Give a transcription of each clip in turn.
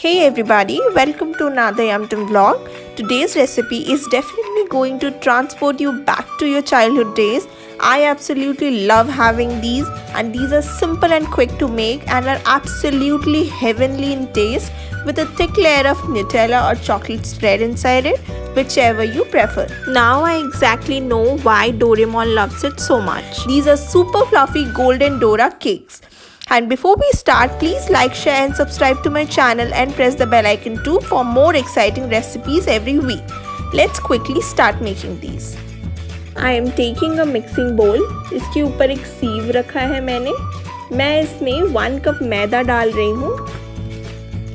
Hey everybody, welcome to another Yumtum vlog. Today's recipe is definitely going to transport you back to your childhood days. I absolutely love having these, and these are simple and quick to make and are absolutely heavenly in taste with a thick layer of Nutella or chocolate spread inside it, whichever you prefer. Now I exactly know why Doraemon loves it so much. These are super fluffy golden Dora cakes. And before we start, please like, share and subscribe to my channel and press the bell icon too for more exciting recipes every week. Let's quickly start making these. I am taking a mixing bowl. इसके ऊपर एक सीव रखा है मैंने. मैं इसमें 1 cup मैदा डाल रही हूँ.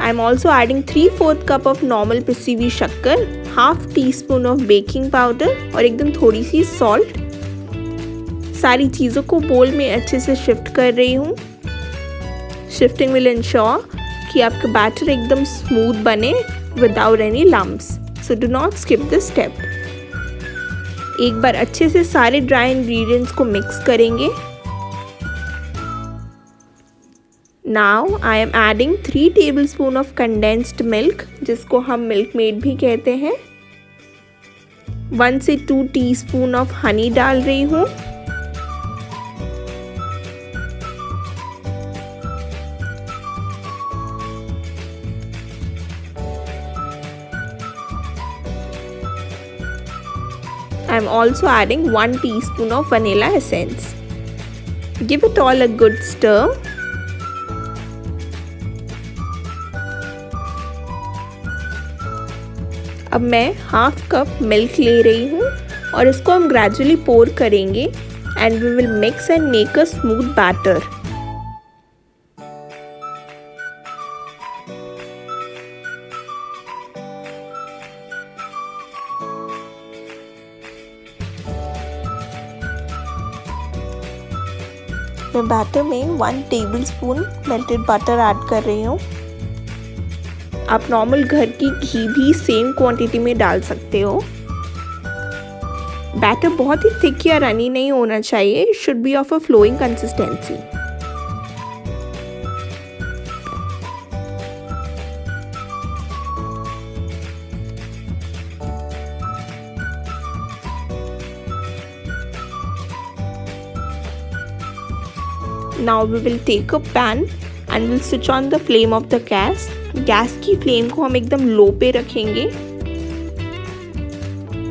I am also adding 3/4 cup of normal पिसी हुई शक्कर, half teaspoon of baking powder और एकदम थोड़ी सी salt. सारी चीज़ों को बोल में अच्छे से शिफ्ट कर रही हूँ. Shifting will ensure कि आपका बैटर एकदम स्मूथ बने without any lumps. So do not skip this step. एक बार अच्छे से सारे ड्राई इंग्रेडिएंट्स को मिक्स करेंगे. Now I am adding 3 tablespoon of condensed milk, जिसको हम मिल्क मेड भी कहते हैं. 1 से 2 टीस्पून ऑफ हनी डाल रही हूँ. I am also adding 1 teaspoon of vanilla essence. Give it all a good stir. अब मैं हाफ कप मिल्क ले रही हूँ और इसको हम ग्रेजुअली पोर करेंगे and we will mix and make a smooth batter. मैं बैटर में 1 टेबलस्पून मेल्टेड बटर ऐड कर रही हूँ. आप नॉर्मल घर की घी भी सेम क्वांटिटी में डाल सकते हो. बैटर बहुत ही थिक या रनी नहीं होना चाहिए. It should be of a flowing consistency. Now we will take a pan and we'll switch on the flame of the gas. Gas की फ्लेम को हम एकदम लो पे रखेंगे.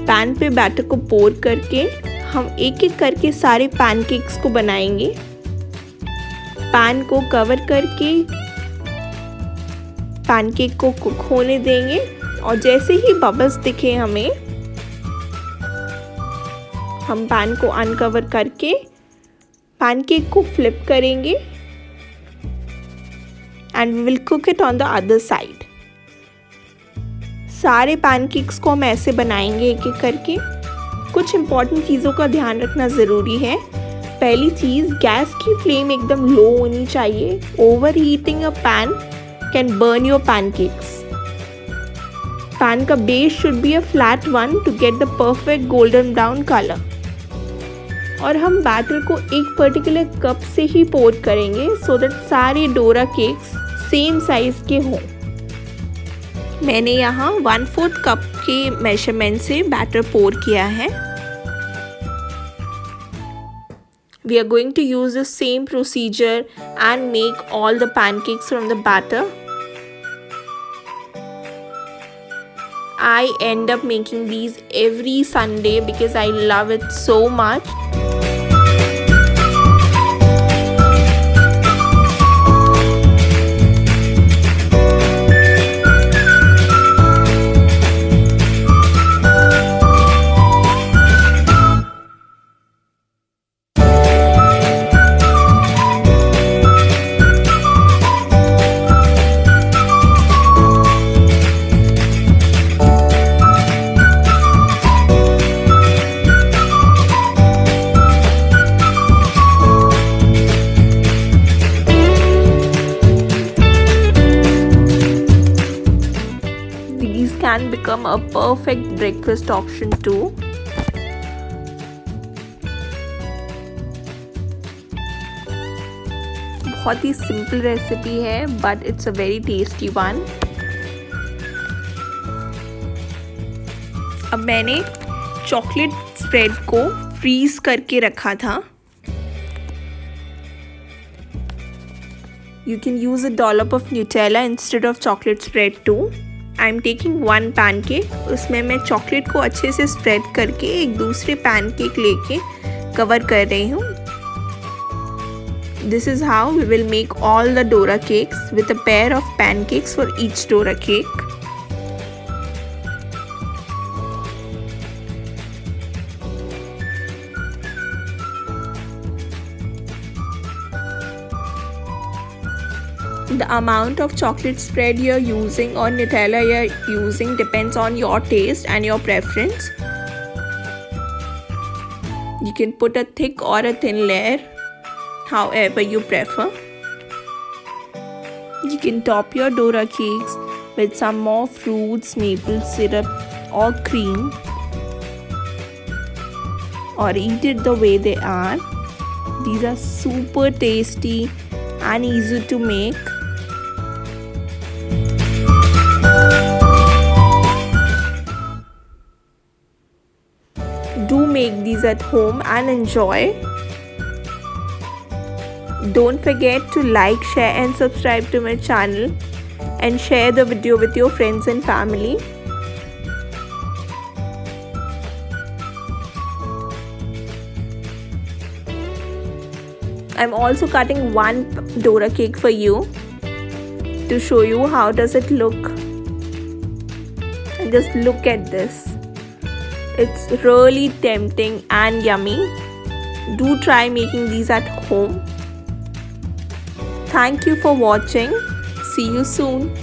पैन पे बैटर को पोर करके हम एक एक करके सारे पैनकेक्स को बनाएंगे. पैन को कवर करके पैनकेक को कुक होने देंगे और जैसे ही बबल्स दिखे हमें, हम पैन को अनकवर करके पैनकेक को फ्लिप करेंगे and we will cook it on the other side. सारे पैनकेक्स को हम ऐसे बनाएंगे एक एक करके. कुछ इम्पॉर्टेंट चीज़ों का ध्यान रखना ज़रूरी है. पहली चीज़, गैस की फ्लेम एकदम लो होनी चाहिए. Overheating a pan can burn your pancakes. Pan का base should be a flat one to get the perfect golden brown colour. और हम बैटर को एक पर्टिकुलर कप से ही पोर करेंगे सो दैट सारे डोरा केक्स सेम साइज के हों. मैंने यहाँ 1/4 कप के मेजरमेंट से बैटर पोर किया है. We are going to use the same procedure and make all the pancakes from the batter. I end up making these every Sunday because I love it so much. Can become a perfect breakfast option too. बहुत ही simple recipe है but it's a very tasty one. अब मैंने chocolate spread को freeze करके रखा था. You can use a dollop of Nutella instead of chocolate spread too. I'm taking one pancake. उसमें मैं चॉकलेट को अच्छे से स्प्रेड करके एक दूसरे पैनकेक लेके कवर कर रही हूँ. This is how we will make all the Dora cakes with a pair of pancakes for each Dora cake. The amount of chocolate spread you're using or Nutella you're using depends on your taste and your preference. You can put a thick or a thin layer, however you prefer. You can top your Dora cakes with some more fruits, maple syrup or cream, or eat it the way they are. These are super tasty and easy to make. Do make these at home and enjoy. Don't forget to like, share and subscribe to my channel and share the video with your friends and family. I'm also cutting one Dora cake for you to show you how does it look. And just look at this. It's really tempting and yummy. Do try making these at home. Thank you for watching. See you soon.